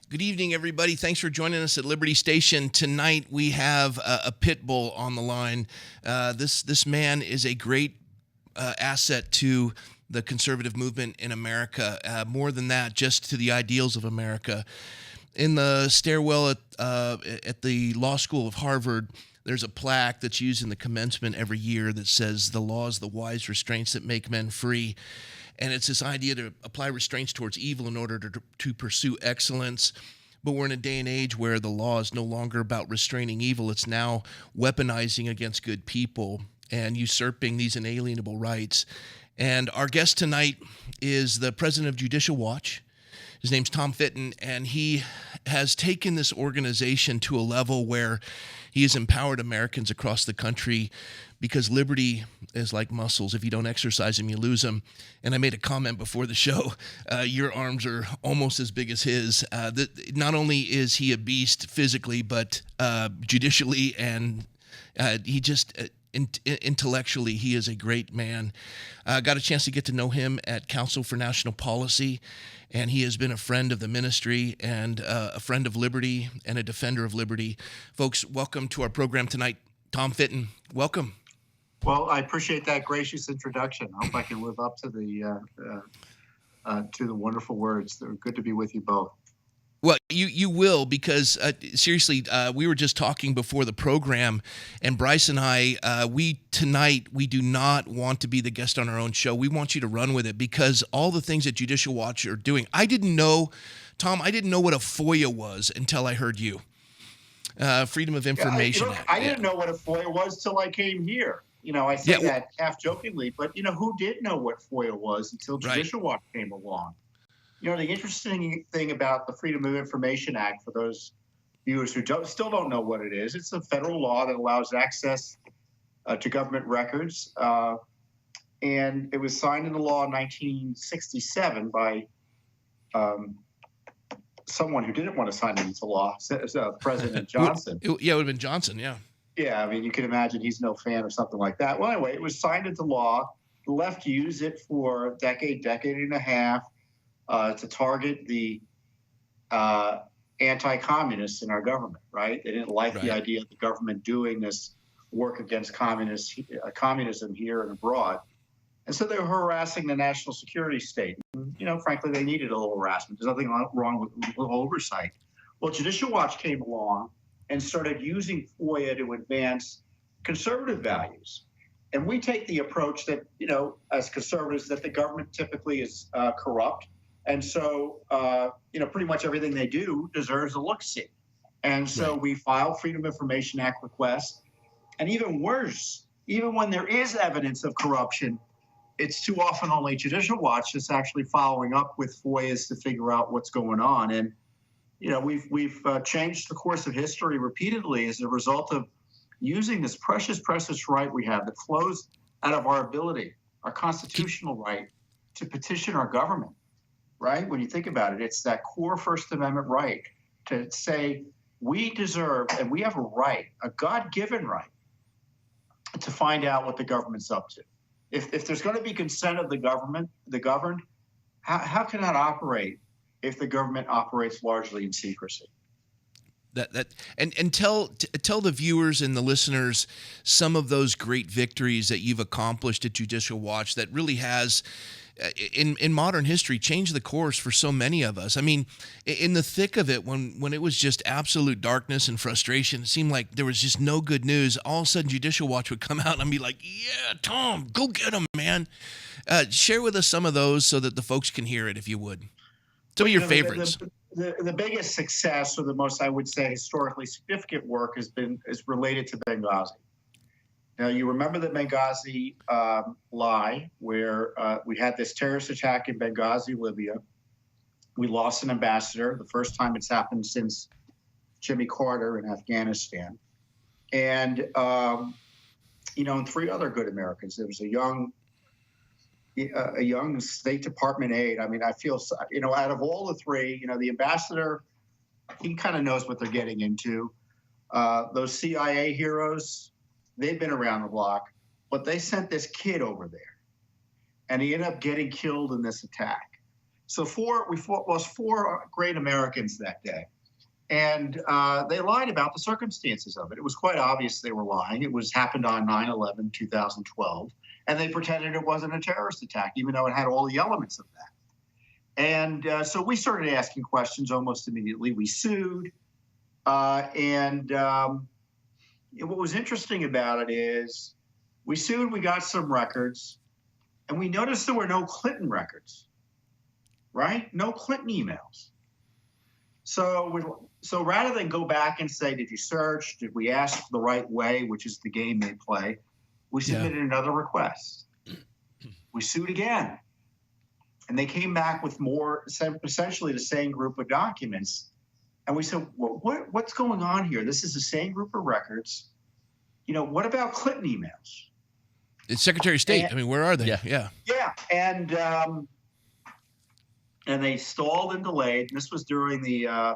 Good evening, everybody. Thanks for joining us at Liberty Station. Tonight we have a pit bull on the line. This man is a great asset to the conservative movement in America. More than that, just to the ideals of America. In the stairwell at the law school of Harvard, there's a plaque that's used in the commencement every year that says, "The law is the wise restraints that make men free." And it's this idea to apply restraints towards evil in order to pursue excellence. But we're in a day and age where the law is no longer about restraining evil. It's now weaponizing against good people and usurping these inalienable rights. And our guest tonight is the president of Judicial Watch. His name's Tom Fitton, and he has taken this organization to a level where he has empowered Americans across the country, because liberty is like muscles. If you don't exercise them, you lose them. And I made a comment before the show, your arms are almost as big as his. Not only is he a beast physically, but judicially, and he just... intellectually, he is a great man. Got a chance to get to know him at Council for National Policy, and he has been a friend of the ministry and a friend of liberty and a defender of liberty. Folks, welcome to our program tonight. Tom Fitton, welcome. Well, I appreciate that gracious introduction. I hope I can live up to the wonderful words. They're good to be with you both. Well, you will, because seriously, we were just talking before the program, and Bryce and I, we do not want to be the guest on our own show. We want you to run with it, because all the things that Judicial Watch are doing, I didn't know, Tom, I didn't know what a FOIA was until I heard you. Freedom of Information Act. I didn't know what a FOIA was till I came here. I say that half jokingly, but who did know what FOIA was until Judicial Watch came along? The interesting thing about the Freedom of Information Act, for those viewers who still don't know what it is, it's a federal law that allows access to government records. And it was signed into law in 1967 by someone who didn't want to sign it into law, President Johnson. It would have been Johnson, yeah. Yeah, I mean, you can imagine he's no fan or something like that. Well, anyway, it was signed into law. The left used it for a decade and a half to target the anti-communists in our government, right? They didn't like the idea of the government doing this work against communism here and abroad. And so they were harassing the national security state. And, frankly, they needed a little harassment. There's nothing wrong with a little oversight. Well, Judicial Watch came along and started using FOIA to advance conservative values. And we take the approach that, as conservatives, that the government typically is corrupt. And so, pretty much everything they do deserves a look-see. And so we file Freedom of Information Act requests. And even worse, even when there is evidence of corruption, it's too often only Judicial Watch that's actually following up with FOIAs to figure out what's going on. And, we've changed the course of history repeatedly as a result of using this precious right we have that flows out of our ability, our constitutional right to petition our government. Right? When you think about it, it's that core First Amendment right to say we deserve and we have a right, a God-given right, to find out what the government's up to. If there's going to be consent of the governed, how can that operate if the government operates largely in secrecy? And tell the viewers and the listeners some of those great victories that you've accomplished at Judicial Watch that really has, in modern history, changed the course for so many of us. I mean, in the thick of it, when it was just absolute darkness and frustration, it seemed like there was just no good news. All of a sudden, Judicial Watch would come out and be like, "Yeah, Tom, go get them, man." Share with us some of those so that the folks can hear it, if you would. Some of your favorites. The biggest success, or the most, I would say, historically significant work is related to Benghazi. Now, you remember the Benghazi lie, where we had this terrorist attack in Benghazi, Libya. We lost an ambassador, the first time it's happened since Jimmy Carter in Afghanistan. And, and three other good Americans. There was a young State Department aide. I mean, I feel, out of all the three, the ambassador, he kind of knows what they're getting into. Those CIA heroes, they've been around the block, but they sent this kid over there, and he ended up getting killed in this attack. So we lost four great Americans that day. And they lied about the circumstances of it. It was quite obvious they were lying. It happened on 9/11, 2012. And they pretended it wasn't a terrorist attack, even though it had all the elements of that. And so we started asking questions almost immediately. We sued. And what was interesting about it is we sued, we got some records, and we noticed there were no Clinton records, right? No Clinton emails. So rather than go back and say, did you search? Did we ask the right way, which is the game they play? We submitted another request. We sued again. And they came back with more, essentially the same group of documents. And we said, what's going on here? This is the same group of records. What about Clinton emails? It's Secretary of State. Where are they? Yeah. And they stalled and delayed. This was during the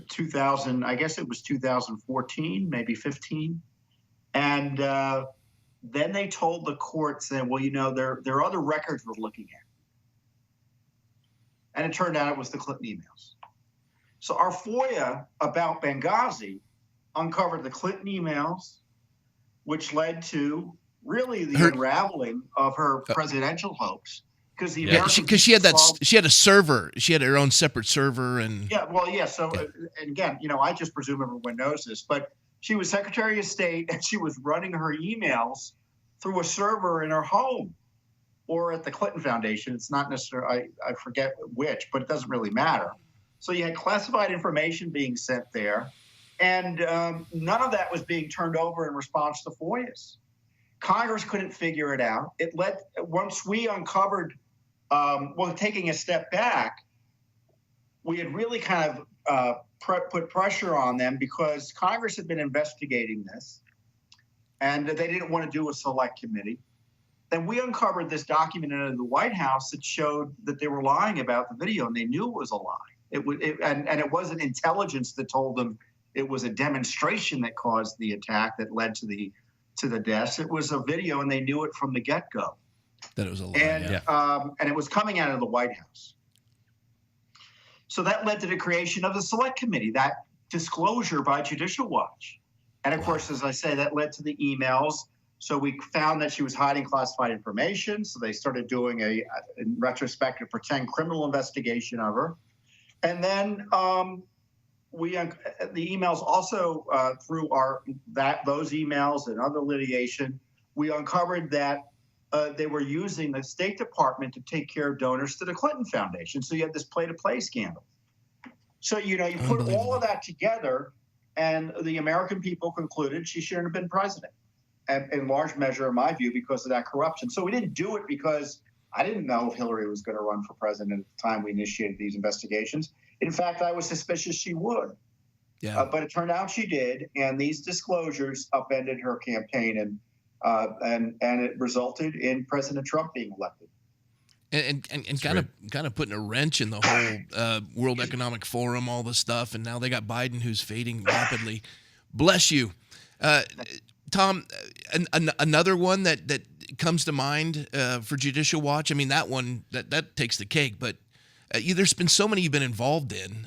2000, I guess it was 2014, maybe 15. And then they told the court, saying, well, there are other records we're looking at. And it turned out it was the Clinton emails. So our FOIA about Benghazi uncovered the Clinton emails, which led to really the unraveling of her presidential hopes. Because she had she had a server. She had her own separate server, and So and again, I just presume everyone knows this, but she was Secretary of State, and she was running her emails through a server in her home or at the Clinton Foundation. It's not necessarily, I forget which, but it doesn't really matter. So you had classified information being sent there, and none of that was being turned over in response to FOIAs. Congress couldn't figure it out. Once we uncovered. Taking a step back, we had really kind of put pressure on them because Congress had been investigating this, and they didn't want to do a select committee. Then we uncovered this document in the White House that showed that they were lying about the video, and they knew it was a lie. And it wasn't intelligence that told them it was a demonstration that caused the attack that led to the deaths. It was a video, and they knew it from the get-go. That it was a lie, and it was coming out of the White House. So that led to the creation of the Select Committee, that disclosure by Judicial Watch. And of course, as I say, that led to the emails. So we found that she was hiding classified information. So they started doing in retrospect, a pretend criminal investigation of her. And then the emails also through those emails and other litigation, we uncovered that they were using the State Department to take care of donors to the Clinton Foundation. So you had this play-to-play scandal. So, you put all of that together, and the American people concluded she shouldn't have been president, in large measure, in my view, because of that corruption. So we didn't do it because I didn't know if Hillary was going to run for president at the time we initiated these investigations. In fact, I was suspicious she would. Yeah. But it turned out she did, and these disclosures upended her campaign, and it resulted in President Trump being elected. And kind of putting a wrench in the whole World Economic Forum, all this stuff, and now they got Biden, who's fading rapidly. Bless you, Tom. Another one that comes to mind for Judicial Watch. That one that takes the cake. But there's been so many you've been involved in.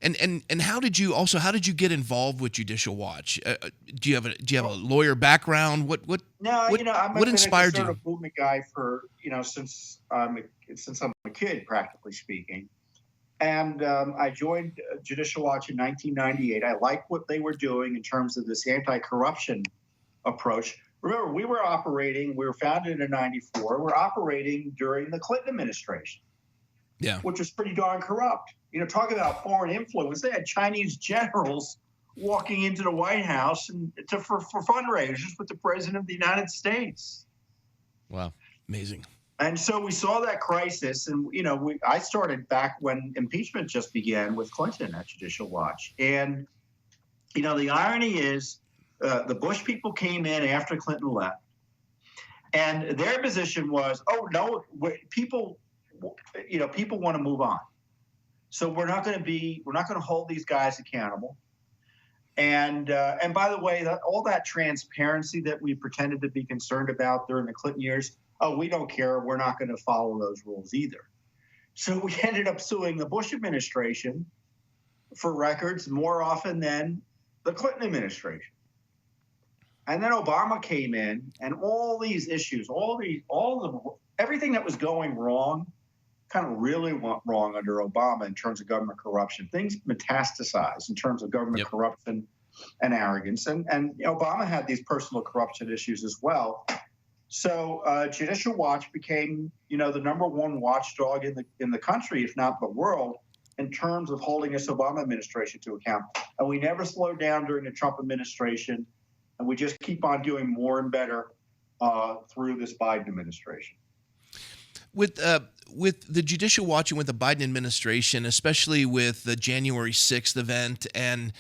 And how did you get involved with Judicial Watch? Do you have a lawyer background? What inspired you? I've been a movement guy for since I'm a kid, practically speaking, and I joined Judicial Watch in 1998. I liked what they were doing in terms of this anti-corruption approach. Remember, we were founded in '94. We're operating during the Clinton administration. Yeah. Which was pretty darn corrupt. Talk about foreign influence. They had Chinese generals walking into the White House for fundraisers with the President of the United States. Wow. Amazing. And so we saw that crisis. And, I started back when impeachment just began with Clinton at Judicial Watch. And, the irony is the Bush people came in after Clinton left. And their position was, oh, no, people want to move on. So we're not going to hold these guys accountable. And by the way, all that transparency that we pretended to be concerned about during the Clinton years, oh, we don't care. We're not going to follow those rules either. So we ended up suing the Bush administration for records more often than the Clinton administration. And then Obama came in, and all these issues, everything that was going wrong kind of really went wrong under Obama in terms of government corruption. Things metastasized in terms of government corruption and arrogance. And Obama had these personal corruption issues as well. So Judicial Watch became, the #1 watchdog in the country, if not the world, in terms of holding this Obama administration to account. And we never slowed down during the Trump administration, and we just keep on doing more and better through this Biden administration. With the Judicial Watch and with the Biden administration, especially with the January 6th event and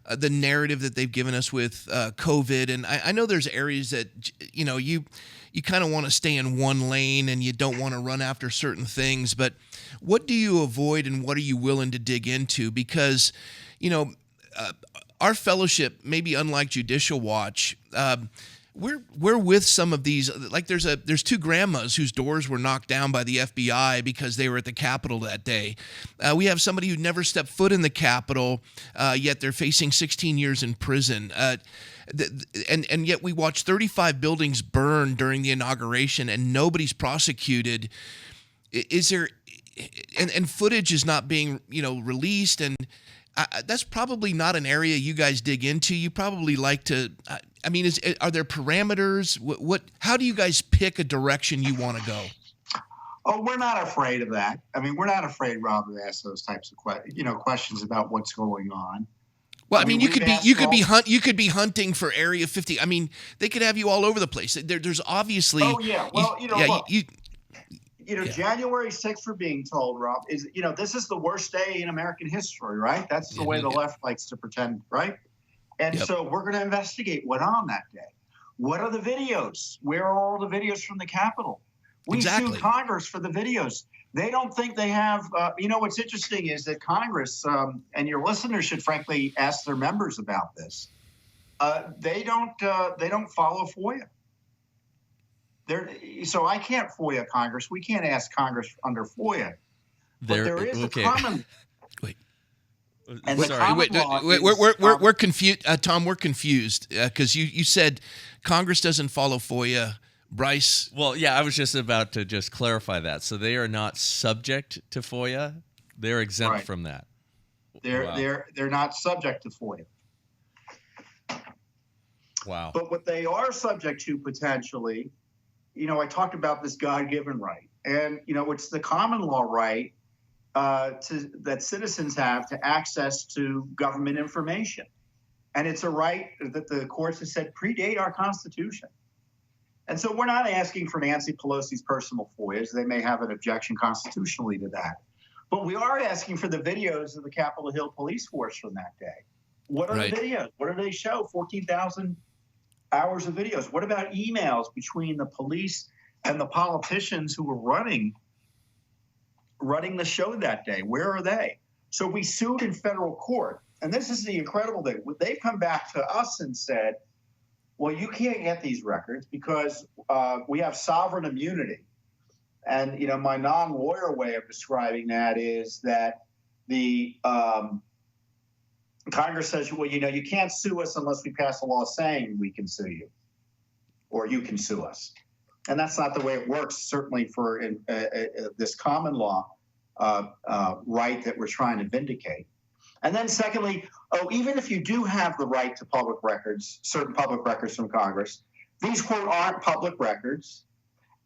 the narrative that they've given us with COVID, and I know there's areas that you kind of want to stay in one lane and you don't want to run after certain things, but what do you avoid and what are you willing to dig into? Because our fellowship, maybe unlike Judicial Watch, we're with some of these. Like there's two grandmas whose doors were knocked down by the FBI because they were at the Capitol that day. We have somebody who never stepped foot in the Capitol, yet they're facing 16 years in prison. And yet we watched 35 buildings burn during the inauguration and nobody's prosecuted. Is there, and footage is not being released, and that's probably not an area you guys dig into. You probably like to. Are there parameters? How do you guys pick a direction you want to go? Oh, we're not afraid of that. We're not afraid, Rob, to ask those types of questions about what's going on. Well, you could be hunting for Area 50. They could have you all over the place. There's obviously. Oh yeah. Well, January 6th, for being told, Rob, is this is the worst day in American history, right? That's the way the left likes to pretend, right? And so we're going to investigate what on that day. What are the videos? Where are all the videos from the Capitol? We sued Congress for the videos. They don't think they have. What's interesting is that Congress, and your listeners should frankly ask their members about this. They don't follow FOIA. So I can't FOIA Congress. We can't ask Congress under FOIA. But there is a common. Wait. And we're confused, Tom. We're confused because you said Congress doesn't follow FOIA. Bryce. Well, yeah, I was just about to just clarify that. So they are not subject to FOIA. They're exempt from that. They're not subject to FOIA. Wow. But what they are subject to potentially, I talked about this God-given right, and it's the common law right that citizens have to access to government information, and it's a right that the courts have said predate our Constitution. And so we're not asking for Nancy Pelosi's personal FOIAs. They may have an objection constitutionally to that. But we are asking for the videos of the Capitol Hill police force from that day. What are the videos? What do they show? 14,000 hours of videos. What about emails between the police and the politicians who were running the show that day? Where are they? So we sued in federal court. And this is the incredible thing. They've come back to us and said, well, you can't get these records because we have sovereign immunity. And, my non-lawyer way of describing that is that the Congress says, well, you can't sue us unless we pass a law saying we can sue you or you can sue us. And that's not the way it works, certainly for this common law right that we're trying to vindicate. And then secondly, even if you do have the right to public records, certain public records from Congress, these, quote, aren't public records.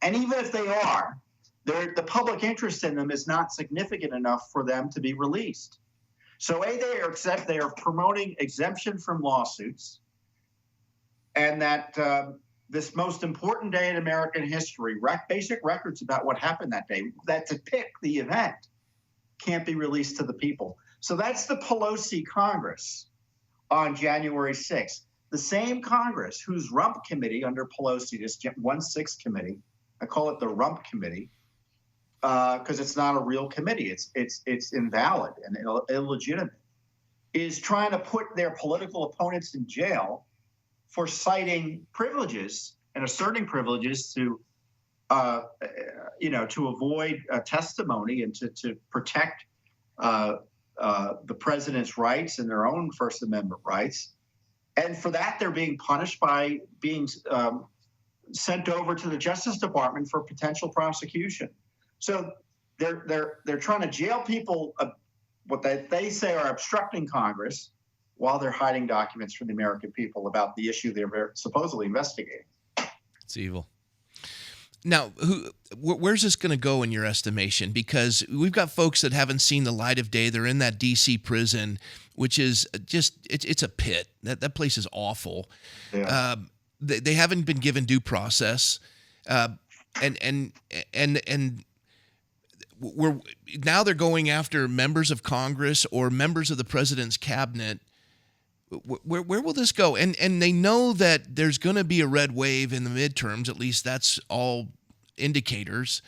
And even if they are, the public interest in them is not significant enough for them to be released. So they are promoting exemption from lawsuits, and that this most important day in American history, basic records about what happened that day, that depict the event, can't be released to the people. So that's the Pelosi Congress on January 6th. The same Congress whose rump committee under Pelosi, this 1/6 committee, I call it the rump committee, because it's not a real committee. It's invalid and illegitimate, is trying to put their political opponents in jail for citing privileges and asserting privileges to to avoid testimony and to protect the president's rights and their own First Amendment rights. And for that, they're being punished by being sent over to the Justice Department for potential prosecution. So they're trying to jail people, what they say are obstructing Congress, while they're hiding documents from the American people about the issue they're supposedly investigating. It's evil. Now, where's this going to go in your estimation? Because we've got folks that haven't seen the light of day. They're in that D.C. prison, which is just it's a pit. That place is awful. Yeah. They haven't been given due process, and now they're going after members of Congress or members of the president's cabinet. Where will this go? And they know that there's going to be a red wave in the midterms. At least that's all indicators.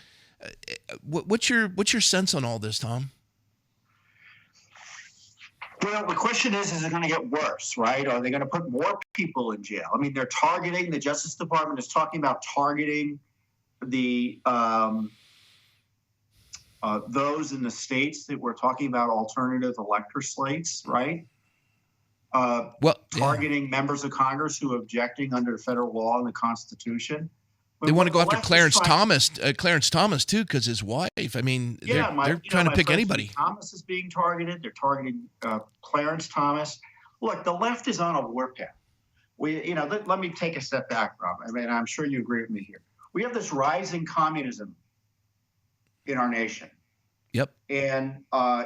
What's your sense on all this, Tom? Well, the question is it going to get worse, right? Are they going to put more people in jail? I mean, the Justice Department is talking about targeting the those in the states that we're talking about alternative elector slates, right? Targeting members of Congress who are objecting under federal law and the Constitution. They want to go after Clarence Thomas too, because his wife. I mean, they're trying to pick anybody. Thomas is being targeted. They're targeting Clarence Thomas. Look, the left is on a warpath. Let me take a step back, Rob. I mean, I'm sure you agree with me here. We have this rising communism in our nation. Yep. And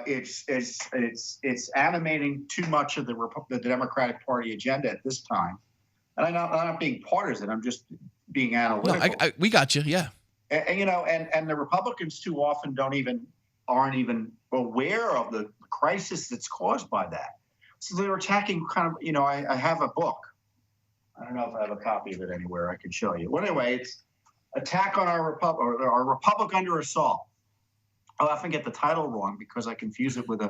it's animating too much of the Democratic Party agenda at this time. And I'm not being partisan. I'm just being analytical. No, we got you. Yeah. And the Republicans too often aren't even aware of the crisis that's caused by that. So they're attacking I have a book. I don't know if I have a copy of it anywhere I can show you. Well, anyway, it's Attack on Our Republic, or Our Republic Under Assault. I often get the title wrong because I confuse it with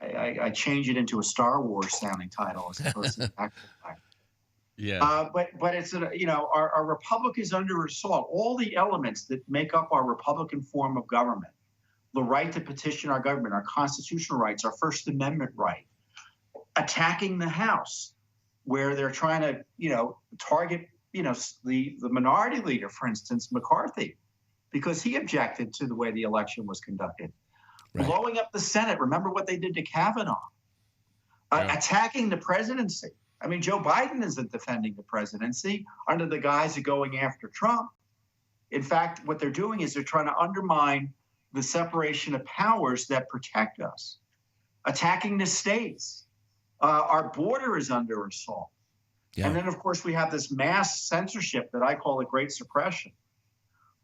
I change it into a Star Wars sounding title as opposed to the actual title. Yeah. But it's our republic is under assault. All the elements that make up our Republican form of government, the right to petition our government, our constitutional rights, our First Amendment right, attacking the House, where they're trying to target the minority leader, for instance, McCarthy, because he objected to the way the election was conducted. Right. Blowing up the Senate. Remember what they did to Kavanaugh. Attacking the presidency. I mean, Joe Biden isn't defending the presidency under the guise of going after Trump. In fact, what they're doing is they're trying to undermine the separation of powers that protect us. Attacking the states. Our border is under assault. Yeah. And then, of course, we have this mass censorship that I call a great suppression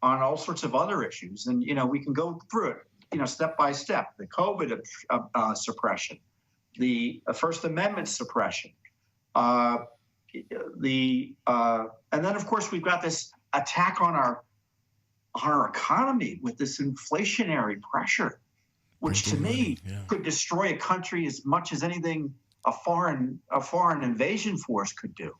on all sorts of other issues. And, we can go through it, step by step. The COVID suppression, the First Amendment suppression, and then, of course, we've got this attack on our economy with this inflationary pressure, which to me could destroy a country as much as anything a foreign invasion force could do.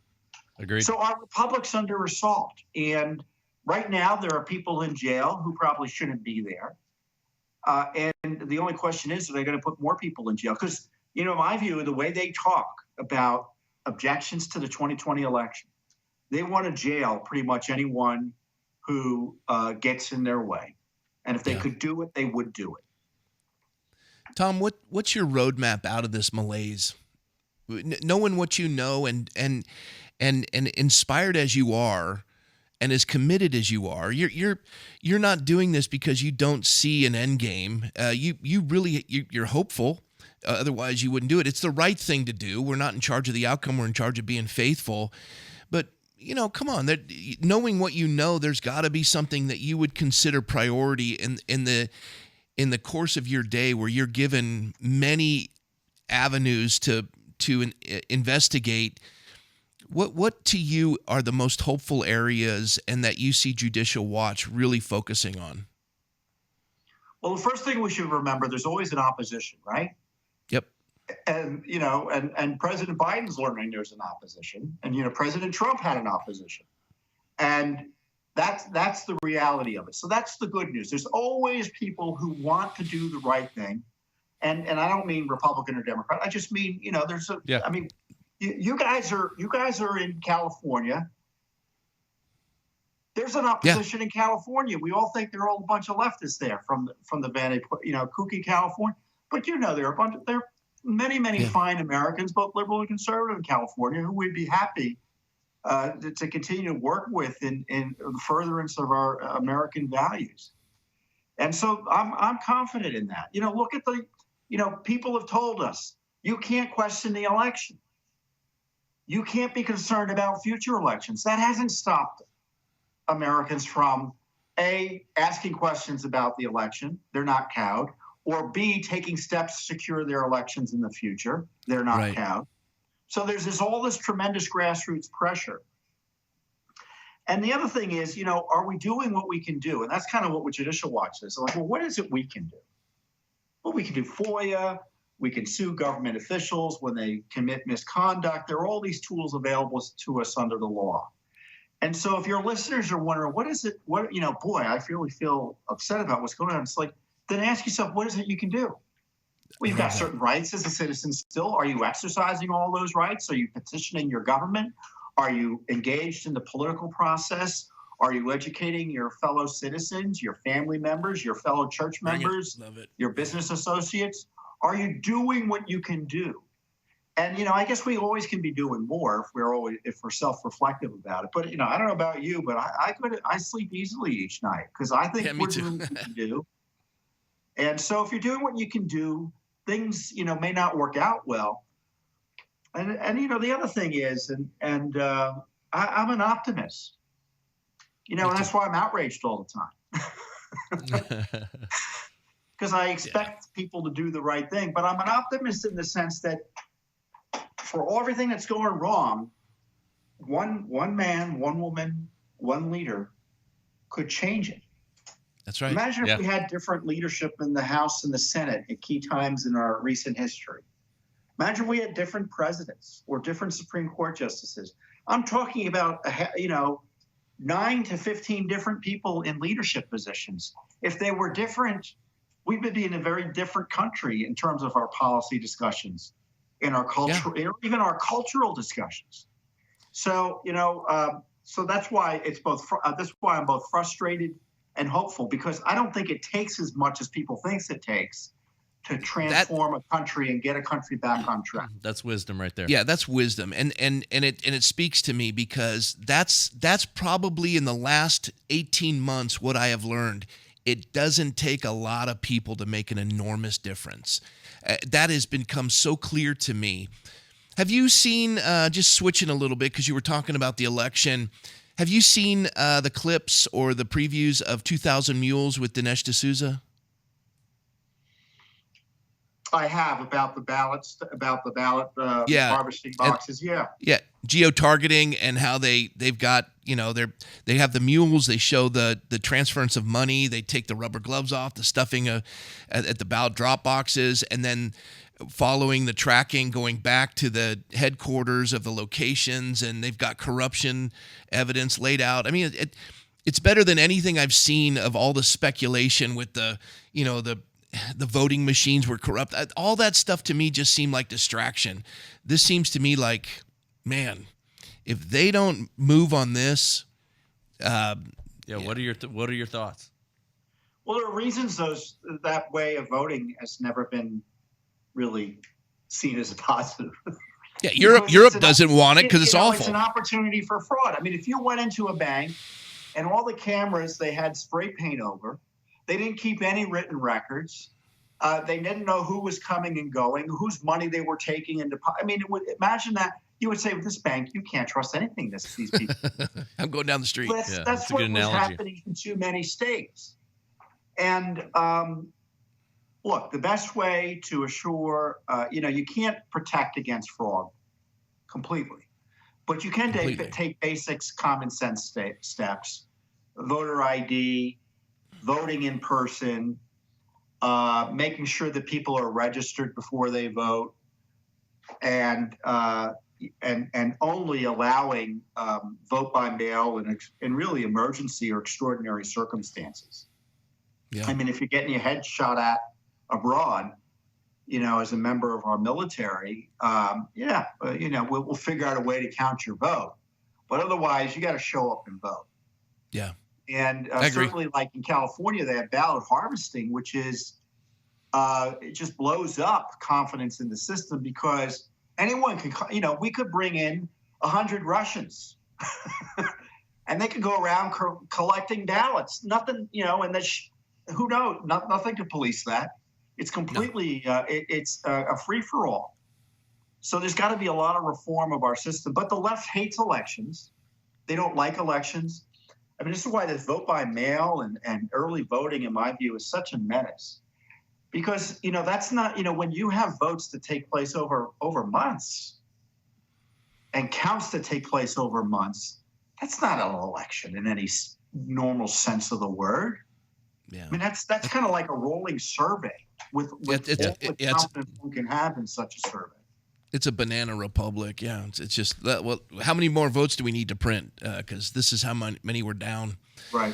Agreed. So our republic's under assault, and right now there are people in jail who probably shouldn't be there. And the only question is, are they going to put more people in jail? Because, in my view, the way they talk about objections to the 2020 election, they want to jail pretty much anyone who gets in their way. And if they could do it, they would do it. Tom, what's your roadmap out of this malaise? Knowing what you know and inspired as you are, and as committed as you are, you're not doing this because you don't see an end game. You're hopeful. Otherwise, you wouldn't do it. It's the right thing to do. We're not in charge of the outcome. We're in charge of being faithful. But come on. Knowing what you know, there's got to be something that you would consider priority in the course of your day, where you're given many avenues to investigate. What to you are the most hopeful areas, and that you see Judicial Watch really focusing on? Well, the first thing we should remember, there's always an opposition, right? Yep. And, and President Biden's learning there's an opposition. And, President Trump had an opposition. And That's the reality of it. So that's the good news. There's always people who want to do the right thing. And I don't mean Republican or Democrat. I just mean, I mean, you guys are in California. There's an opposition in California. We all think they're all a bunch of leftists there from the vantage, kooky California. But there are many fine Americans, both liberal and conservative in California, who we'd be happy to continue to work with in the furtherance of our American values. And so I'm confident in that. Look at people have told us you can't question the election. You can't be concerned about future elections. That hasn't stopped Americans from A, asking questions about the election. They're not cowed. Or B, taking steps to secure their elections in the future. They're not cowed. So there's all this tremendous grassroots pressure. And the other thing is, are we doing what we can do? And that's kind of what Judicial Watch is. Like, well, what is it we can do? Well, we can do FOIA. We can sue government officials when they commit misconduct. There are all these tools available to us under the law. And so if your listeners are wondering, boy, I really feel upset about what's going on. It's like, then ask yourself, what is it you can do? Well, you've got certain rights as a citizen still. Are you exercising all those rights? Are you petitioning your government? Are you engaged in the political process? Are you educating your fellow citizens, your family members, your fellow church members, your business associates? Are you doing what you can do? And, I guess we always can be doing more if we're self-reflective about it. But, I don't know about you, but I sleep easily each night because I think we're doing what we can do. And so if you're doing what you can do, things, may not work out well. And the other thing is, I'm an optimist, and that's why I'm outraged all the time. Because I expect people to do the right thing. But I'm an optimist in the sense that for everything that's going wrong, one man, one woman, one leader could change it. That's right. Imagine if we had different leadership in the House and the Senate at key times in our recent history. Imagine we had different presidents or different Supreme Court justices. I'm talking about, 9 to 15 different people in leadership positions. If they were different, we would be in a very different country in terms of our policy discussions, in our culture, even our cultural discussions. So, so that's why that's why I'm both frustrated and hopeful, because I don't think it takes as much as people think it takes to transform a country and get a country back on track. That's wisdom right there. Yeah, that's wisdom, and it speaks to me because that's probably in the last 18 months what I have learned. It doesn't take a lot of people to make an enormous difference. That has become so clear to me. Have you seen, just switching a little bit because you were talking about the election, have you seen the clips or the previews of 2,000 Mules with Dinesh D'Souza? I have, about the ballot harvesting boxes. Geo-targeting and how they've got, they have the mules, they show the transference of money, they take the rubber gloves off, the stuffing at the ballot drop boxes, and then following the tracking, going back to the headquarters of the locations, and they've got corruption evidence laid out. I mean, it's better than anything I've seen of all the speculation with the voting machines were corrupt. All that stuff to me just seemed like distraction. This seems to me like, man, if they don't move on this, what are your thoughts? Well, there are reasons that way of voting has never been really seen as a positive. Yeah, Europe doesn't want it because it's awful. It's an opportunity for fraud. I mean, if you went into a bank and all the cameras they had spray paint over, they didn't keep any written records. They didn't know who was coming and going, whose money they were taking into. I mean, imagine that. You would say with this bank, you can't trust anything these people. I'm going down the street. That's what was happening in too many states. And look, the best way to assure, you can't protect against fraud completely, but you can take basic common sense steps, voter ID, voting in person, making sure that people are registered before they vote, and and only allowing vote by mail in really emergency or extraordinary circumstances. Yeah. I mean, if you're getting your head shot at abroad, as a member of our military, we'll figure out a way to count your vote. But otherwise, you got to show up and vote. Yeah. And I agree. certainly, like in California, they have ballot harvesting, which is it just blows up confidence in the system, because anyone can, we could bring in 100 Russians and they could go around collecting ballots. Nothing, and who knows? Nothing to police that. It's completely, it's a free for all. So there's got to be a lot of reform of our system. But the left hates elections. They don't like elections. I mean, this is why this vote by mail and early voting, in my view, is such a menace. Because, that's not, when you have votes that take place over months and counts that take place over months, that's not an election in any normal sense of the word. Yeah. I mean, that's kind of like a rolling survey with all the confidence we can have in such a survey. It's a banana republic. Yeah. It's just, well, how many more votes do we need to print? Because this is how many we're down. Right.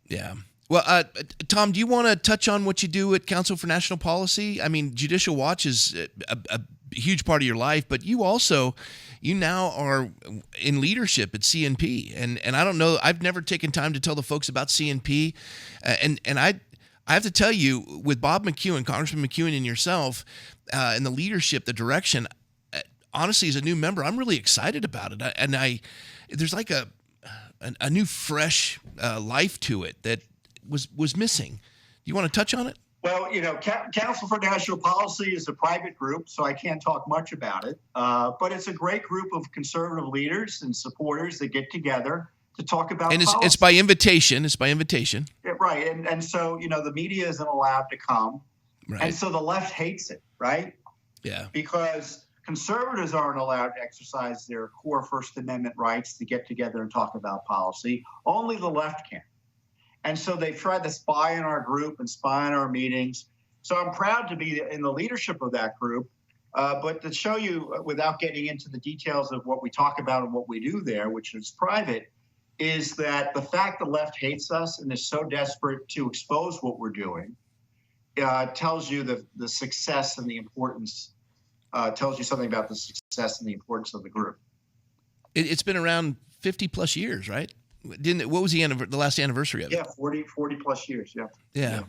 Yeah. Well, Tom, do you want to touch on what you do at Council for National Policy? I mean, Judicial Watch is a huge part of your life, but you now are in leadership at CNP. And I don't know, I've never taken time to tell the folks about CNP. And I have to tell you, with Bob McEwen, Congressman McEwen, and yourself, and the leadership, the direction, honestly, as a new member, I'm really excited about it. And there's like a new, fresh life to it that was missing. Do you want to touch on it? Well, Council for National Policy is a private group, so I can't talk much about it. But it's a great group of conservative leaders and supporters that get together to talk about policy. And it's by invitation. It's by invitation. Yeah, right. And so, the media isn't allowed to come. Right. And so the left hates it, right? Yeah. Because conservatives aren't allowed to exercise their core First Amendment rights to get together and talk about policy. Only the left can. And so they've tried to spy on our group and spy on our meetings. So I'm proud to be in the leadership of that group. But to show you, without getting into the details of what we talk about and what we do there, which is private, is that the fact the left hates us and is so desperate to expose what we're doing tells you the success and the importance, tells you something about the success and the importance of the group. It's been around 50 plus years, right? What was the last anniversary of it? Yeah, 40 plus years. Yeah.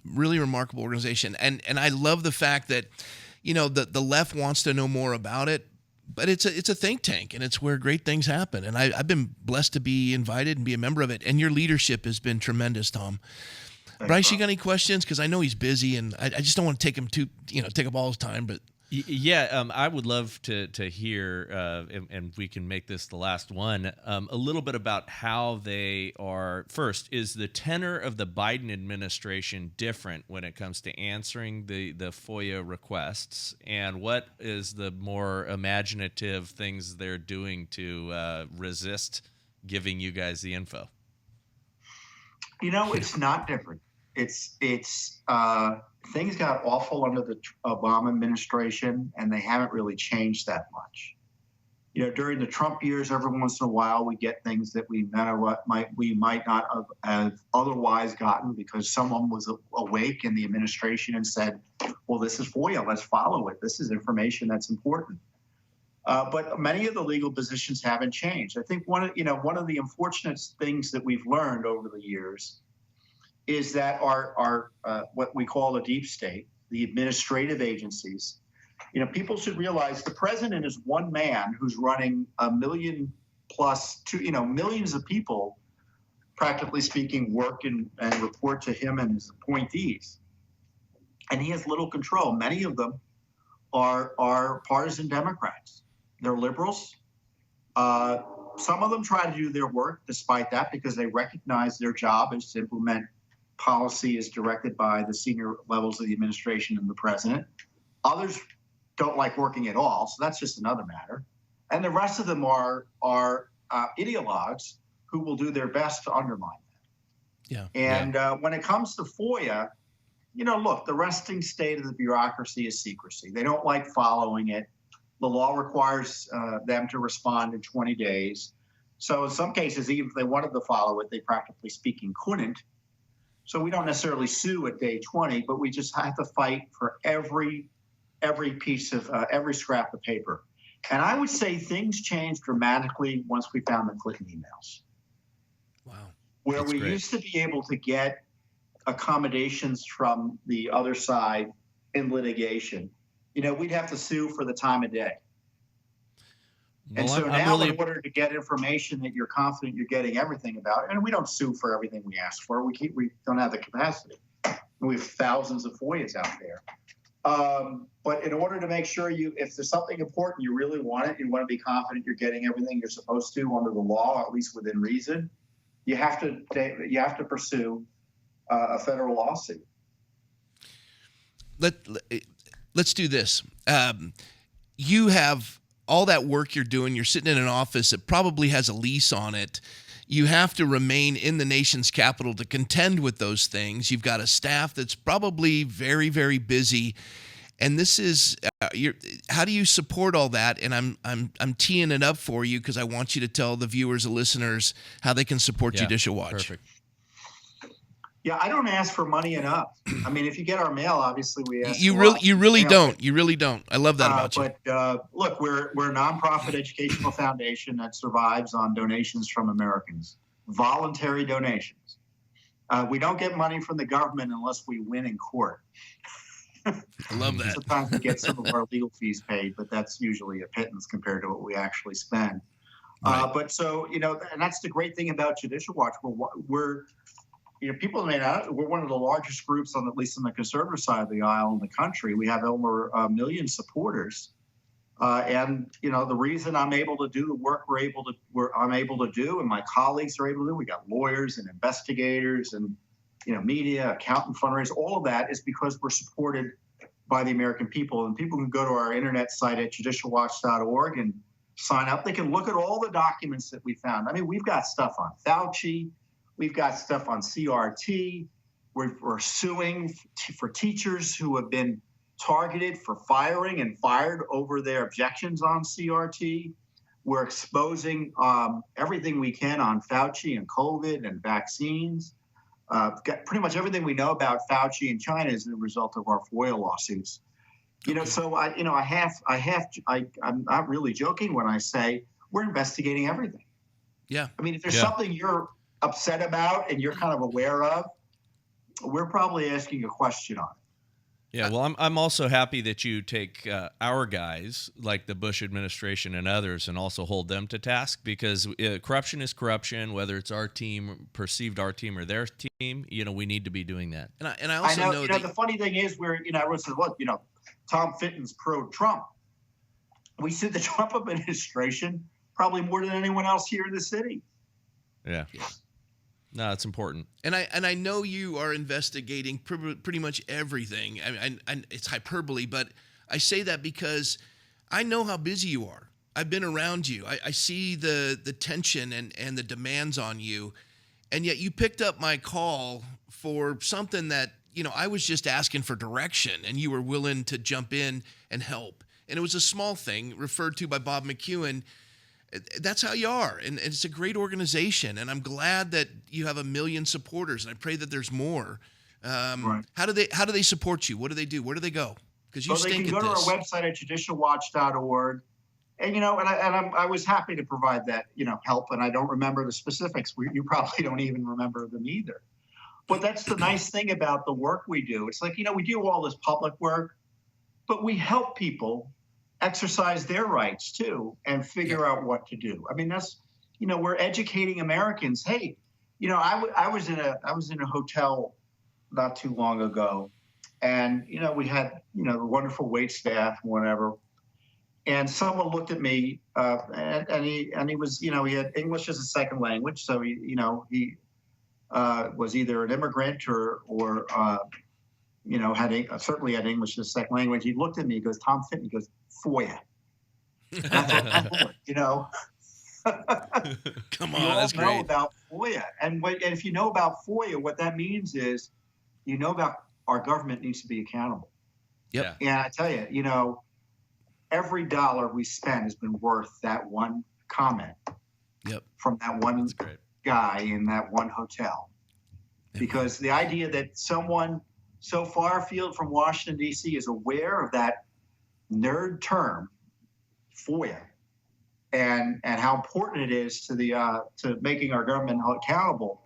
Really remarkable organization. And I love the fact that, the left wants to know more about it, but it's a think tank, and it's where great things happen. And I've been blessed to be invited and be a member of it. And your leadership has been tremendous, Tom. Thanks, Bryce, you Bob. got any questions? Because I know he's busy, and I just don't want to take him take up all his time, but. Yeah, I would love to hear, and we can make this the last one, a little bit about how they are. First, is the tenor of the Biden administration different when it comes to answering the FOIA requests, and what is the more imaginative things they're doing to resist giving you guys the info? It's not different. It's things got awful under the Obama administration, and they haven't really changed that much. During the Trump years, every once in a while, we get things that we might not have otherwise gotten because someone was awake in the administration and said, well, this is FOIA, let's follow it. This is information that's important. But many of the legal positions haven't changed. I think one of the unfortunate things that we've learned over the years is that our what we call the deep state, the administrative agencies, people should realize the president is one man who's running a million plus, millions of people, practically speaking, work and report to him and his appointees. And he has little control. Many of them are partisan Democrats. They're liberals. Some of them try to do their work despite that because they recognize their job is to implement policy as directed by the senior levels of the administration and the president. Others don't like working at all, so that's just another matter. And the rest of them are ideologues who will do their best to undermine that. Yeah. And when it comes to FOIA, look, the resting state of the bureaucracy is secrecy. They don't like following it. The law requires them to respond in 20 days. So in some cases, even if they wanted to follow it, they practically speaking couldn't. So we don't necessarily sue at day 20, but we just have to fight for every piece of every scrap of paper. And I would say things changed dramatically once we found the Clinton emails. Wow. Where That's we great. used to be able to get accommodations from the other side in litigation, we'd have to sue for the time of day. And Well, so I'm now, really in order to get information that you're confident you're getting everything about, and we don't sue for everything we ask for, we don't have the capacity. We have thousands of FOIAs out there. But in order to make sure if there's something important, you really want it, you want to be confident you're getting everything you're supposed to under the law, at least within reason, you have to pursue a federal lawsuit. Let's do this. You have all that work you're doing. You're sitting in an office that probably has a lease on it. You have to remain in the nation's capital to contend with those things. You've got a staff that's probably very, very busy. And this is how do you support all that? And I'm teeing it up for you because I want you to tell the viewers and listeners how they can support Judicial Watch. Perfect. Yeah, I don't ask for money enough. I mean, if you get our mail, obviously we ask. You really don't. You really don't. I love that about you. But look, we're a nonprofit educational foundation that survives on donations from Americans, voluntary donations. We don't get money from the government unless we win in court. I love that. Sometimes we get some of our legal fees paid, but that's usually a pittance compared to what we actually spend. Right. But so, and that's the great thing about Judicial Watch. We're people may not, we're one of the largest groups at least on the conservative side of the aisle in the country. We have over 1 million supporters. And, the reason I'm able to do the work I'm able to do and my colleagues are able to do, we got lawyers and investigators and, media, accountant fundraisers, all of that is because we're supported by the American people. And people can go to our internet site at judicialwatch.org and sign up. They can look at all the documents that we found. I mean, we've got stuff on Fauci. We've got stuff on CRT. We're suing for teachers who have been targeted for firing and fired over their objections on CRT. We're exposing everything we can on Fauci and COVID and vaccines. Pretty much everything we know about Fauci and China is the result of our FOIA lawsuits. So I'm not really joking when I say we're investigating everything. Yeah. I mean, if there's something you're upset about and you're kind of aware of, we're probably asking a question on it. Yeah, well, I'm also happy that you take our guys, like the Bush administration and others, and also hold them to task, because corruption is corruption, whether it's our team, perceived our team, or their team. We need to be doing that. And I also know that the funny thing is, everyone says, look, Tom Fitton's pro-Trump. We sued the Trump administration probably more than anyone else here in the city. Yeah. No, it's important. And I know you are investigating pretty much everything. And it's hyperbole, but I say that because I know how busy you are. I've been around you. I see the tension and the demands on you. And yet you picked up my call for something that, I was just asking for direction, and you were willing to jump in and help. And it was a small thing referred to by Bob McEwen. That's how you are, and it's a great organization, and I'm glad that you have 1 million supporters, and I pray that there's more. Right. How do they support you? What do they do? Where do they go? Because you stink at this. They can go to our website at judicialwatch.org, and I was happy to provide that help, and I don't remember the specifics. You probably don't even remember them either. But that's the nice thing about the work we do. It's like we do all this public work, but we help people exercise their rights too and figure out what to do. I mean, that's we're educating Americans. Hey, I was in a hotel not too long ago, and we had the wonderful wait staff and whatever, and someone looked at me and he was he had English as a second language, so he was either an immigrant or certainly had English as a second language. He looked at me, he goes, Tom Fitton, he goes, FOIA. Come on, that's great. You all know about FOIA. And if you know about FOIA, what that means is about our government needs to be accountable. Yep. And I tell you, every dollar we spend has been worth that one comment from that one guy in that one hotel. Because the idea that someone so far afield from Washington, D.C. is aware of that nerd term, FOIA, and how important it is to making our government accountable,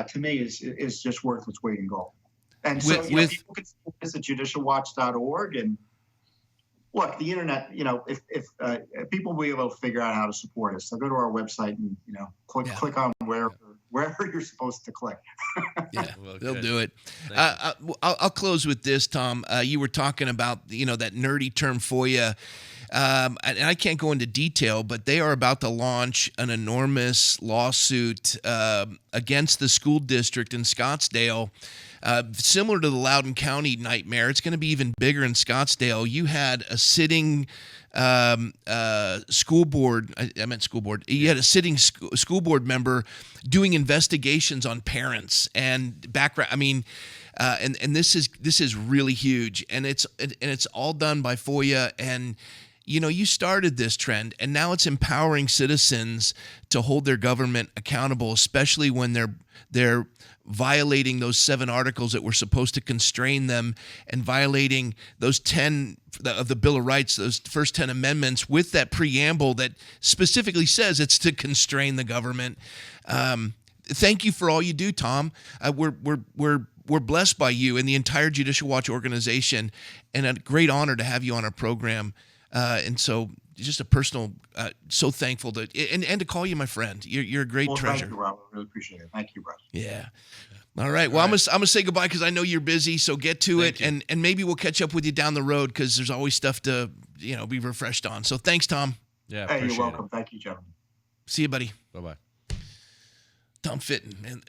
to me is just worth its weight in gold. And so people can support this at judicialwatch.org. And look, the internet, if people will be able to figure out how to support us, so go to our website and click on wherever you're supposed to click. Well, they'll do it. I'll close with this, Tom. You were talking about that nerdy term FOIA. And I can't go into detail, but they are about to launch an enormous lawsuit against the school district in Scottsdale, similar to the Loudoun County nightmare. It's going to be even bigger in Scottsdale. You had a sitting school board. I meant school board. You had a sitting school board member doing investigations on parents and background. I mean. And this is really huge, and it's all done by FOIA. And you started this trend, and now it's empowering citizens to hold their government accountable, especially when they're violating those 7 articles that were supposed to constrain them, and violating those 10 of the Bill of Rights, those first 10 amendments, with that preamble that specifically says it's to constrain the government. Thank you for all you do, Tom. We're blessed by you and the entire Judicial Watch organization, and a great honor to have you on our program. And so, just a personal, so thankful to and to call you my friend. You're a great treasure. Thank you, Robert. Really appreciate it. Thank you, brother. Yeah. All right. Well, I'm gonna say goodbye because I know you're busy. So get to it, and maybe we'll catch up with you down the road because there's always stuff to be refreshed on. So thanks, Tom. Yeah. Hey, you're welcome. Thank you, gentlemen. See you, buddy. Bye. Tom Fitton,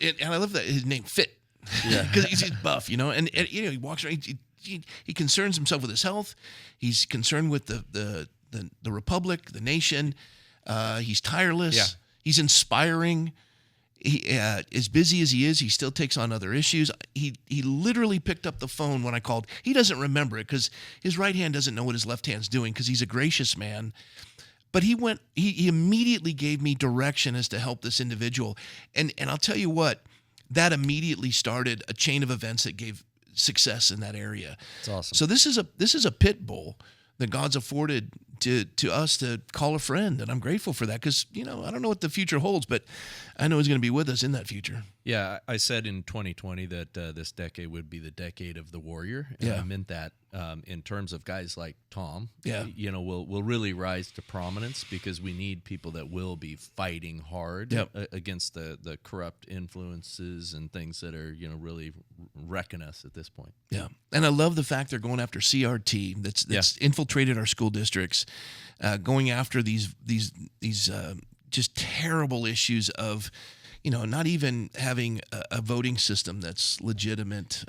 and I love that his name Fit. Yeah. Because he's buff, and he walks around. He concerns himself with his health. He's concerned with the republic, the nation. He's tireless. Yeah. He's inspiring. He as busy as he is, he still takes on other issues. He literally picked up the phone when I called. He doesn't remember it because his right hand doesn't know what his left hand's doing because he's a gracious man. But he immediately gave me direction as to help this individual. And I'll tell you what, that immediately started a chain of events that gave success in that area. It's awesome. So this is a pit bull that God's afforded to us to call a friend, and I'm grateful for that because I don't know what the future holds, but I know He's going to be with us in that future. Yeah, I said in 2020 that this decade would be the decade of the warrior, and I meant that in terms of guys like Tom. Yeah, will really rise to prominence because we need people that will be fighting hard against the corrupt influences and things that are really wrecking us at this point. Yeah, and I love the fact they're going after CRT that's infiltrated our school districts, going after these just terrible issues of not even having a voting system that's legitimate.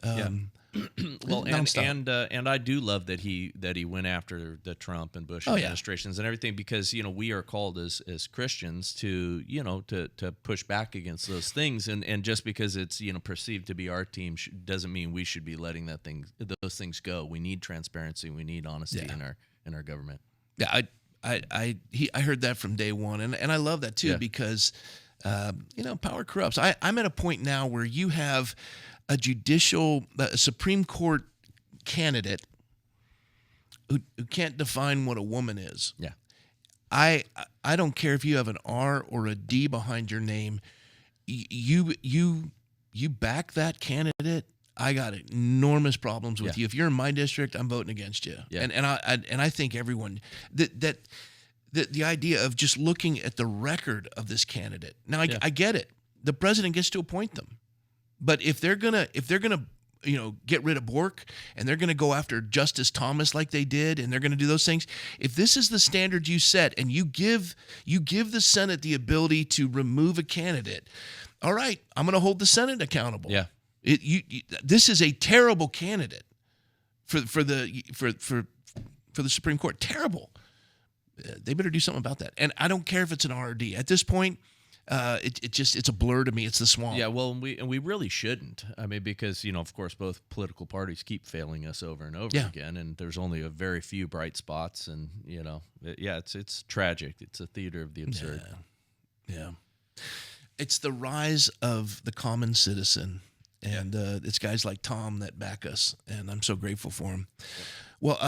Well, and I do love that he went after the Trump and Bush administrations and everything because we are called as Christians to to push back against those things, and just because it's perceived to be our team doesn't mean we should be letting those things go. We need transparency, we need honesty in our government. Yeah, I heard that from day one, and I love that too because power corrupts. I'm at a point now where you have a Supreme Court candidate who can't define what a woman is. Yeah. I don't care if you have an R or a D behind your name. You back that candidate. I got enormous problems with you. If you're in my district, I'm voting against you. Yeah. And I think everyone that the idea of just looking at the record of this candidate. Now I get it. The president gets to appoint them. But if they're gonna get rid of Bork and they're gonna go after Justice Thomas like they did and they're gonna do those things, if this is the standard you set and you give the Senate the ability to remove a candidate, all right, I'm gonna hold the Senate accountable. Yeah. This is a terrible candidate for the Supreme Court. Terrible. They better do something about that. And I don't care if it's an R or D. At this point, it's a blur to me. It's the swamp. Yeah, well, and we really shouldn't. I mean, because of course, both political parties keep failing us over and over again, and there's only a very few bright spots, and it's tragic. It's a theater of the absurd. Yeah. It's the rise of the common citizen, and it's guys like Tom that back us, and I'm so grateful for him. Well,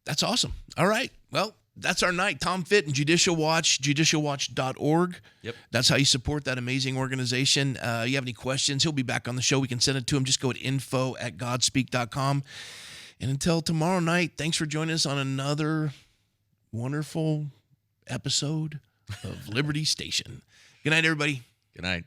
that's awesome. All right. Well, that's our night. Tom Fitton, Judicial Watch, judicialwatch.org. Yep. That's how you support that amazing organization. You have any questions, he'll be back on the show. We can send it to him. Just go to info@godspeak.com. And until tomorrow night, thanks for joining us on another wonderful episode of Liberty Station. Good night, everybody. Good night.